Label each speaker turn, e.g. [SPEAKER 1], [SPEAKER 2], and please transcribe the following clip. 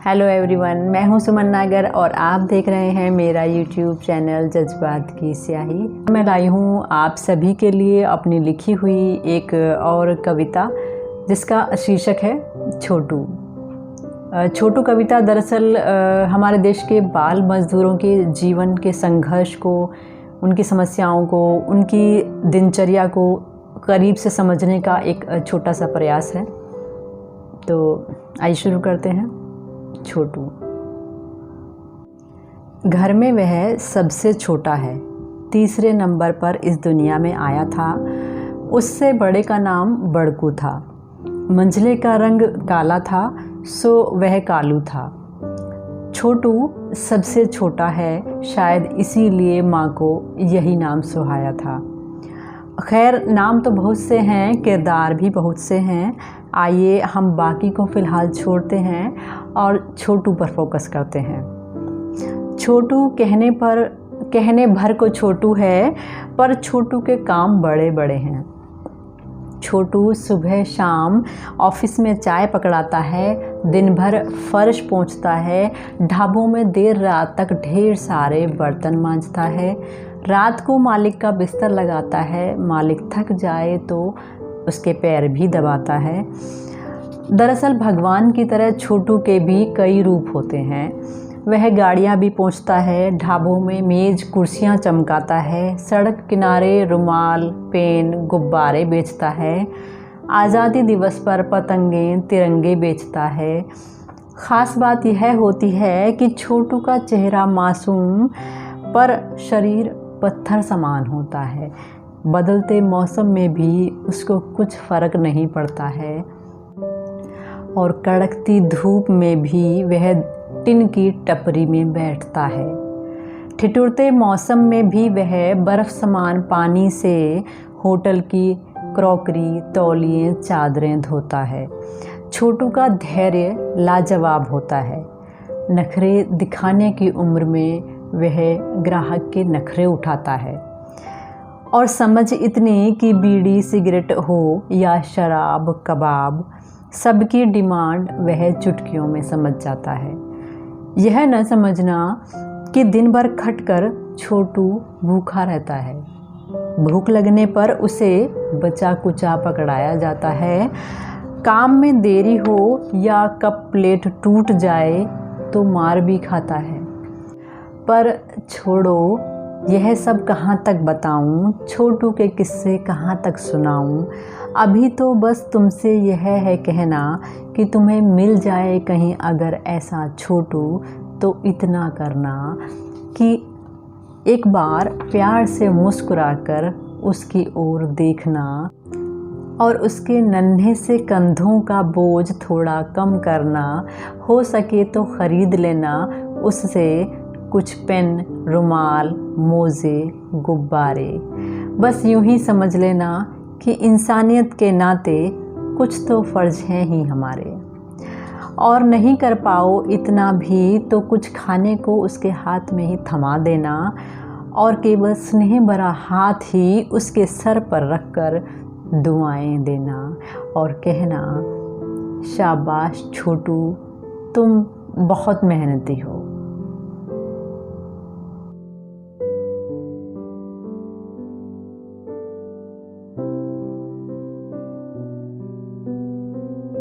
[SPEAKER 1] Hello everyone, मैं हूं सुमन नागर और आप देख रहे हैं मेरा यूट्यूब चैनल जज्बात की स्याही। मैं लाई हूं आप सभी के लिए अपनी लिखी हुई एक और कविता जिसका शीर्षक है छोटू। छोटू कविता दरअसल हमारे देश के बाल मज़दूरों के जीवन के संघर्ष को, उनकी समस्याओं को, उनकी दिनचर्या को करीब से समझने का एक छोटा सा प्रयास है। तो आइए शुरू करते हैं। छोटू। घर में वह सबसे छोटा है, तीसरे नंबर पर इस दुनिया में आया था। उससे बड़े का नाम बड़कू था। मंझले का रंग काला था, सो वह कालू था। छोटू सबसे छोटा है, शायद इसीलिए माँ को यही नाम सुहाया था। खैर, नाम तो बहुत से हैं, किरदार भी बहुत से हैं। आइए हम बाकी को फ़िलहाल छोड़ते हैं और छोटू पर फोकस करते हैं। छोटू कहने भर को छोटू है, पर छोटू के काम बड़े बड़े हैं। छोटू सुबह शाम ऑफिस में चाय पकड़ाता है, दिन भर फर्श पोंछता है, ढाबों में देर रात तक ढेर सारे बर्तन मांजता है, रात को मालिक का बिस्तर लगाता है, मालिक थक जाए तो उसके पैर भी दबाता है। दरअसल भगवान की तरह छोटू के भी कई रूप होते हैं। वह गाड़ियाँ भी पोंछता है, ढाबों में मेज़ कुर्सियाँ चमकाता है, सड़क किनारे रुमाल, पेन, गुब्बारे बेचता है, आज़ादी दिवस पर पतंगे तिरंगे बेचता है। ख़ास बात यह होती है कि छोटू का चेहरा मासूम पर शरीर पत्थर समान होता है। बदलते मौसम में भी उसको कुछ फ़र्क नहीं पड़ता है और कड़कती धूप में भी वह टिन की टपरी में बैठता है। ठिठुरते मौसम में भी वह बर्फ़ समान पानी से होटल की क्रॉकरी, तौलिए, चादरें धोता है। छोटू का धैर्य लाजवाब होता है। नखरे दिखाने की उम्र में वह ग्राहक के नखरे उठाता है और समझ इतनी कि बीड़ी सिगरेट हो या शराब कबाब, सबकी डिमांड वह चुटकियों में समझ जाता है। यह न समझना कि दिन भर खटकर छोटू भूखा रहता है। भूख लगने पर उसे बचा कुचा पकड़ाया जाता है। काम में देरी हो या कप प्लेट टूट जाए तो मार भी खाता है। पर छोड़ो, यह सब कहाँ तक बताऊँ, छोटू के किस्से कहाँ तक सुनाऊँ। अभी तो बस तुमसे यह है कहना कि तुम्हें मिल जाए कहीं अगर ऐसा छोटू, तो इतना करना कि एक बार प्यार से मुस्कुराकर उसकी ओर देखना और उसके नन्हे से कंधों का बोझ थोड़ा कम करना। हो सके तो ख़रीद लेना उससे कुछ पेन, रुमाल, मोज़े, गुब्बारे। बस यूं ही समझ लेना कि इंसानियत के नाते कुछ तो फ़र्ज़ हैं ही हमारे। और नहीं कर पाओ इतना भी तो कुछ खाने को उसके हाथ में ही थमा देना और केवल स्नेह भरा हाथ ही उसके सर पर रखकर दुआएं देना और कहना, शाबाश छोटू, तुम बहुत मेहनती हो।